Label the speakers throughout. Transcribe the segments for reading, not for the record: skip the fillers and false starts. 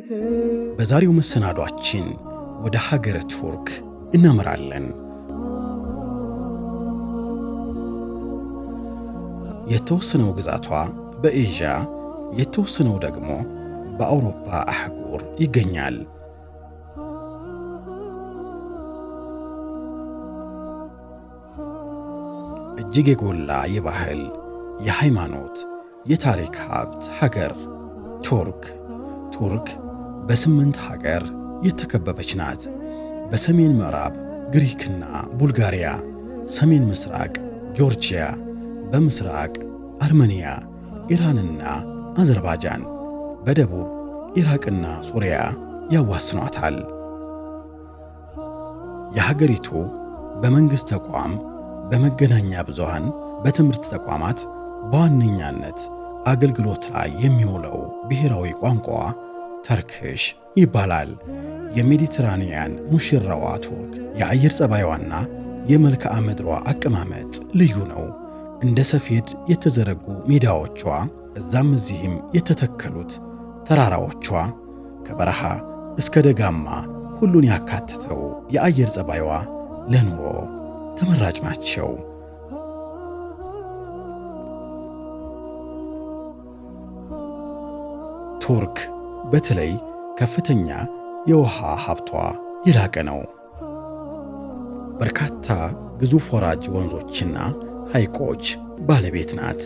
Speaker 1: በዛሬው መሰናዷችን ወደ ሀገረ ቱርክ እናመራለን። የተወሰነው ግዛቷ በኤዥያ የተወሰነው ደግሞ በአውሮፓ አህጉር ይገኛል። እጅግ የጎላ የባህል፣ የሃይማኖት፣ የታሪክ ሀብት ሀገር ቱርክ በ8 ሀገር የተከበበች ናት። በሰሜን ምዕራብ ግሪክና ቡልጋሪያ፣ ሰሜን ምስራቅ ጆርጂያ፣ በምስራቅ አርመንያ፣ ኢራንና አዘርባይጃን፣ በደቡብ ኢራቅና ሶሪያ ያዋስኗታል። የሀገሪቱ በመንግሥት ተቋም፣ በመገናኛ ብዙሃን፣ በትምህርት ተቋማት በዋነኛነት አገልግሎት ላይ የሚውለው ብሔራዊ ቋንቋዋ ተርክሽ ይባላል። የሜዲትራኒያን ሙሽራዋ ቱርክ የአየር ጸባይዋና የመልክዓ ምድሯ አቀማመጥ ልዩ ነው። እንደ ሰፌድ የተዘረጉ ሜዳዎቿ፣ እዛም እዚህም የተተከሉት ተራራዎቿ፣ ከበረሃ እስከ ደጋማ ሁሉን ያካተተው የአየር ጸባይዋ ለኑሮ ተመራጭ ናቸው። ቱርክ በተለይ ከፍተኛ የውሃ ሀብቷ የላቀ ነው። በርካታ ግዙፍ ወራጅ ወንዞችና ሐይቆች ባለቤት ናት።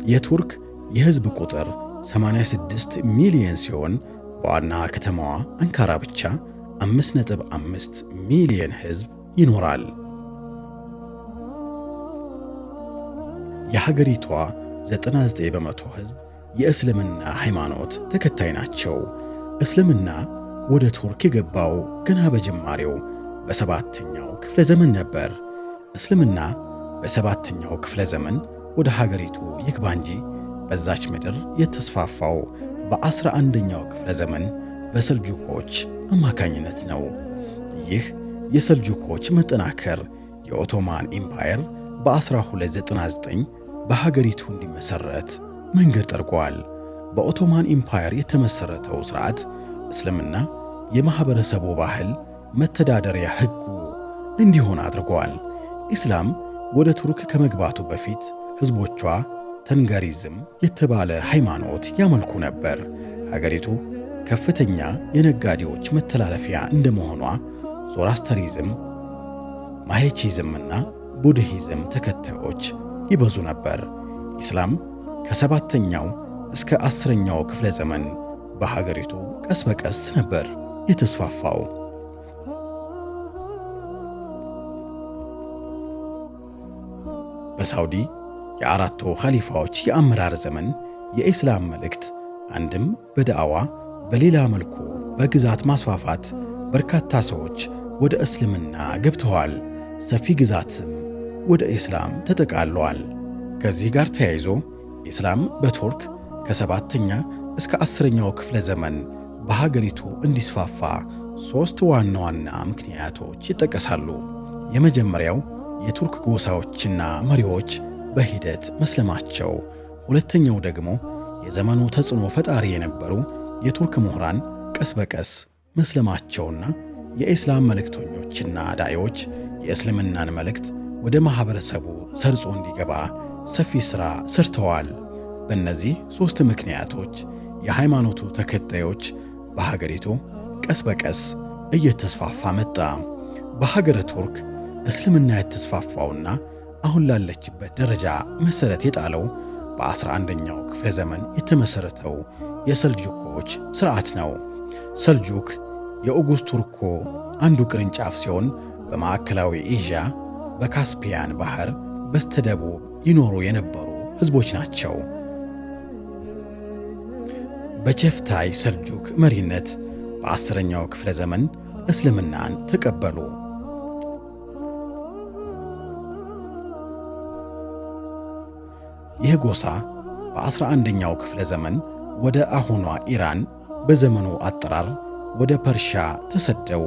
Speaker 1: የቱርክ የሕዝብ ቁጥር 86 ሚሊዮን ሲሆን በዋና ከተማዋ አንካራ ብቻ 5.5 ሚሊዮን ሕዝብ ይኖራል። የሀገሪቷ 99 በመቶ ሕዝብ የእስልምና ሃይማኖት ተከታይ ናቸው። እስልምና ወደ ቱርክ የገባው ገና በጅማሬው በ7ኛው ክፍለ ዘመን ነበር። እስልምና በ7ኛው ክፍለ ዘመን ወደ ሀገሪቱ ይግባ እንጂ በዛች ምድር የተስፋፋው በ11ኛው ክፍለ ዘመን በሰልጁኮች አማካኝነት ነው። ይህ የሰልጁኮች መጠናከር የኦቶማን ኢምፓየር በ1299 በሀገሪቱ እንዲመሰረት መንገድ ጠርጓል። በኦቶማን ኢምፓየር የተመሰረተው ሥርዓት እስልምና የማህበረሰቡ ባህል መተዳደሪያ ሕጉ እንዲሆን አድርጓል። ኢስላም ወደ ቱርክ ከመግባቱ በፊት ሕዝቦቿ ተንጋሪዝም የተባለ ሃይማኖት ያመልኩ ነበር። ሀገሪቱ ከፍተኛ የነጋዴዎች መተላለፊያ እንደመሆኗ ዞራስተሪዝም፣ ማሄቺዝምና ቡድሂዝም ተከታዮች ይበዙ ነበር። ኢስላም ከ7ኛው እስከ 10ኛው ክፍለ ዘመን በሀገሪቱ ቀስ በቀስ ነበር የተስፋፋው። በሳውዲ የአራቱ ኸሊፋዎች የአመራር ዘመን የኢስላም መልእክት አንድም በዳዕዋ በሌላ መልኩ በግዛት ማስፋፋት በርካታ ሰዎች ወደ እስልምና ገብተዋል። ሰፊ ግዛትም ወደ ኢስላም ተጠቃለዋል። ከዚህ ጋር ተያይዞ ኢስላም በቱርክ ከ7ኛ እስከ 10ኛው ክፍለ ዘመን በሀገሪቱ እንዲስፋፋ 3 ዋና ዋና ምክንያቶች ይጠቀሳሉ። የመጀመሪያው የቱርክ ጎሳዎችና መሪዎች በሂደት መስለማቸው፣ ሁለተኛው ደግሞ የዘመኑ ተጽዕኖ ፈጣሪ የነበሩ የቱርክ ምሁራን ቀስ በቀስ መስለማቸውና የኢስላም መልእክተኞችና ዳዒዎች የእስልምናን መልእክት ወደ ማህበረሰቡ ሰርጾ እንዲገባ ሰፊ ሥራ ሰርተዋል። በእነዚህ 3 ምክንያቶች የሃይማኖቱ ተከታዮች በሀገሪቱ ቀስ በቀስ እየተስፋፋ መጣ። በሀገረ ቱርክ እስልምና የተስፋፋውና አሁን ላለችበት ደረጃ መሰረት የጣለው በ11ኛው ክፍለ ዘመን የተመሰረተው የሰልጁኮች ሥርዓት ነው። ሰልጁክ የኦጉስ ቱርኮ አንዱ ቅርንጫፍ ሲሆን በማዕከላዊ ኤዥያ በካስፒያን ባህር በስተደቡብ ይኖሩ የነበሩ ሕዝቦች ናቸው። በቼፍታይ ሰልጁክ መሪነት በ10ኛው ክፍለ ዘመን እስልምናን ተቀበሉ። ይህ ጎሳ በ11ኛው ክፍለ ዘመን ወደ አሁኗ ኢራን በዘመኑ አጠራር ወደ ፐርሻ ተሰደው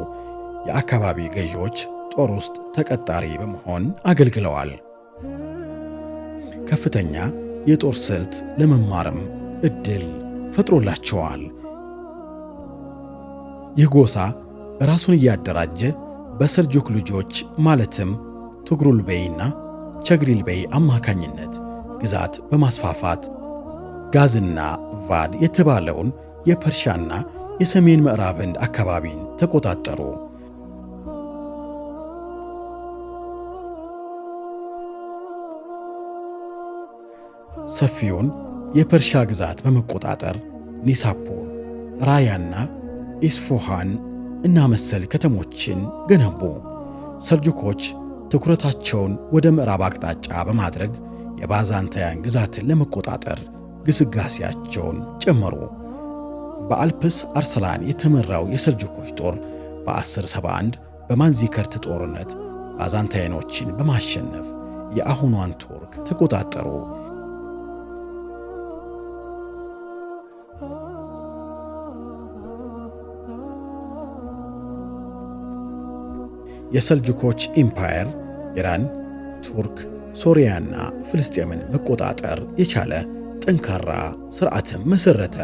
Speaker 1: የአካባቢ ገዢዎች ጦር ውስጥ ተቀጣሪ በመሆን አገልግለዋል። ከፍተኛ የጦር ስልት ለመማርም ዕድል ፈጥሮላቸዋል። ይህ ጎሳ ራሱን እያደራጀ በሰልጁክ ልጆች ማለትም ቱግሩል ቤይና ቸግሪል ቤይ አማካኝነት ግዛት በማስፋፋት ጋዝና ቫድ የተባለውን የፐርሻና የሰሜን ምዕራብ ህንድ አካባቢን ተቆጣጠሩ። ሰፊውን የፐርሻ ግዛት በመቆጣጠር ኒሳፑር፣ ራያና ኢስፎሃን እና መሰል ከተሞችን ገነቡ። ሰልጁኮች ትኩረታቸውን ወደ ምዕራብ አቅጣጫ በማድረግ የባዛንታያን ግዛትን ለመቆጣጠር ግስጋሴያቸውን ጨመሩ። በአልፕስ አርሰላን የተመራው የሰልጁኮች ጦር በ1071 በማንዚከርት ጦርነት ባዛንታይኖችን በማሸነፍ የአሁኗን ቱርክ ተቆጣጠሩ። የሰልጁኮች ኢምፓየር ኢራን፣ ቱርክ፣ ሶሪያና ፍልስጤምን መቆጣጠር የቻለ ጠንካራ ሥርዓትም መሠረተ።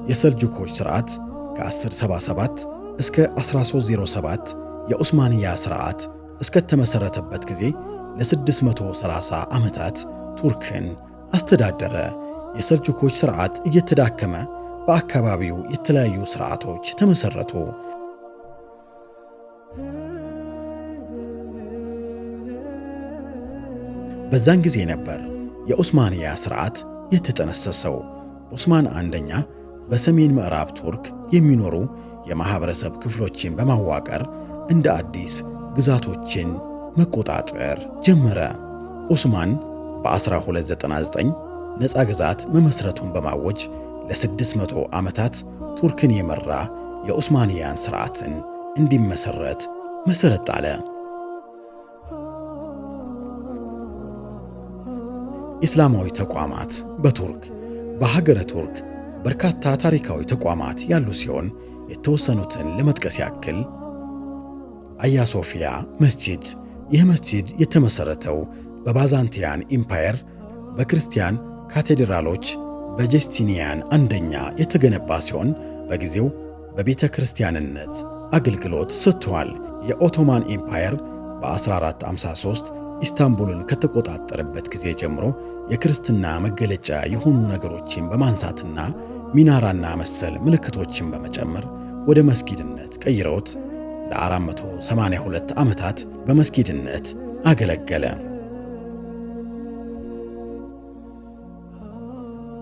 Speaker 1: የሰልጁኮች ሥርዓት ከ1077 እስከ 1307 የዑስማንያ ሥርዓት እስከተመሠረተበት ጊዜ ለ630 ዓመታት ቱርክን አስተዳደረ። የሰልጁኮች ሥርዓት እየተዳከመ በአካባቢው የተለያዩ ሥርዓቶች ተመሠረቱ። በዛን ጊዜ ነበር የዑስማንያ ሥርዓት የተጠነሰሰው። ዑስማን አንደኛ በሰሜን ምዕራብ ቱርክ የሚኖሩ የማህበረሰብ ክፍሎችን በማዋቀር እንደ አዲስ ግዛቶችን መቆጣጠር ጀመረ። ዑስማን በ1299 ነፃ ግዛት መመስረቱን በማወጅ ለ600 ዓመታት ቱርክን የመራ የዑስማንያን ሥርዓትን እንዲመሰረት መሠረት ጣለ። ኢስላማዊ ተቋማት በቱርክ በሀገረ ቱርክ በርካታ ታሪካዊ ተቋማት ያሉ ሲሆን የተወሰኑትን ለመጥቀስ ያክል አያ ሶፊያ መስጂድ። ይህ መስጂድ የተመሠረተው በባዛንቲያን ኢምፓየር በክርስቲያን ካቴድራሎች በጀስቲኒያን አንደኛ የተገነባ ሲሆን በጊዜው በቤተ ክርስቲያንነት አገልግሎት ሰጥቷል። የኦቶማን ኢምፓየር በ1453 ኢስታንቡልን ከተቆጣጠረበት ጊዜ ጀምሮ የክርስትና መገለጫ የሆኑ ነገሮችን በማንሳትና ሚናራና መሰል ምልክቶችን በመጨመር ወደ መስጊድነት ቀይረውት ለ482 ዓመታት በመስጊድነት አገለገለ።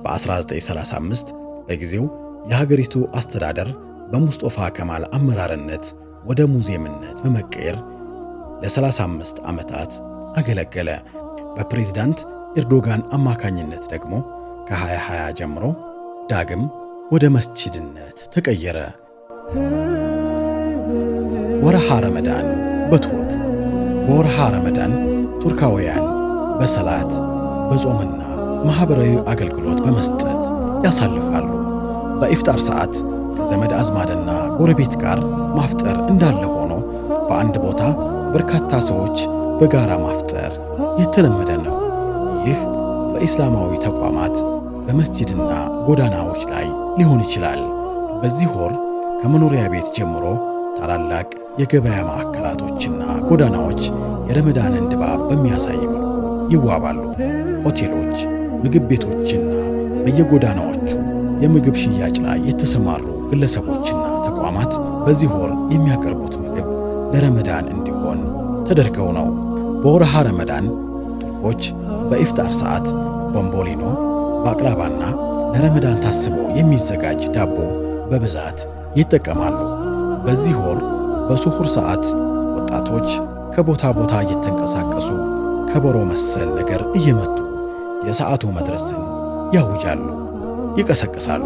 Speaker 1: በ1935 በጊዜው የሀገሪቱ አስተዳደር በሙስጦፋ ከማል አመራርነት ወደ ሙዚየምነት በመቀየር ለ35 ዓመታት አገለገለ። በፕሬዝዳንት ኤርዶጋን አማካኝነት ደግሞ ከ2020 ጀምሮ ዳግም ወደ መስጂድነት ተቀየረ። ወርሃ ረመዳን በቱርክ በወርሃ ረመዳን ቱርካውያን በሰላት በጾምና ማህበራዊ አገልግሎት በመስጠት ያሳልፋሉ። በኢፍጣር ሰዓት ከዘመድ አዝማድና ጎረቤት ጋር ማፍጠር እንዳለ ሆኖ በአንድ ቦታ በርካታ ሰዎች በጋራ ማፍጠር የተለመደ ነው። ይህ በኢስላማዊ ተቋማት በመስጂድና ጎዳናዎች ላይ ሊሆን ይችላል። በዚህ ወር ከመኖሪያ ቤት ጀምሮ ታላላቅ የገበያ ማዕከላቶችና ጎዳናዎች የረመዳንን ድባብ በሚያሳይ መልኩ ይዋባሉ። ሆቴሎች፣ ምግብ ቤቶችና በየጎዳናዎቹ የምግብ ሽያጭ ላይ የተሰማሩ ግለሰቦችና ተቋማት በዚህ ወር የሚያቀርቡት ምግብ ለረመዳን እንዲሆን ተደርገው ነው። በወርሃ ረመዳን ቱርኮች በኢፍጣር ሰዓት ቦምቦሊኖ፣ ባቅላባና ለረመዳን ታስቦ የሚዘጋጅ ዳቦ በብዛት ይጠቀማሉ። በዚህ ወር በሱሁር ሰዓት ወጣቶች ከቦታ ቦታ እየተንቀሳቀሱ ከበሮ መሰል ነገር እየመቱ የሰዓቱ መድረስን ያውጃሉ፣ ይቀሰቅሳሉ።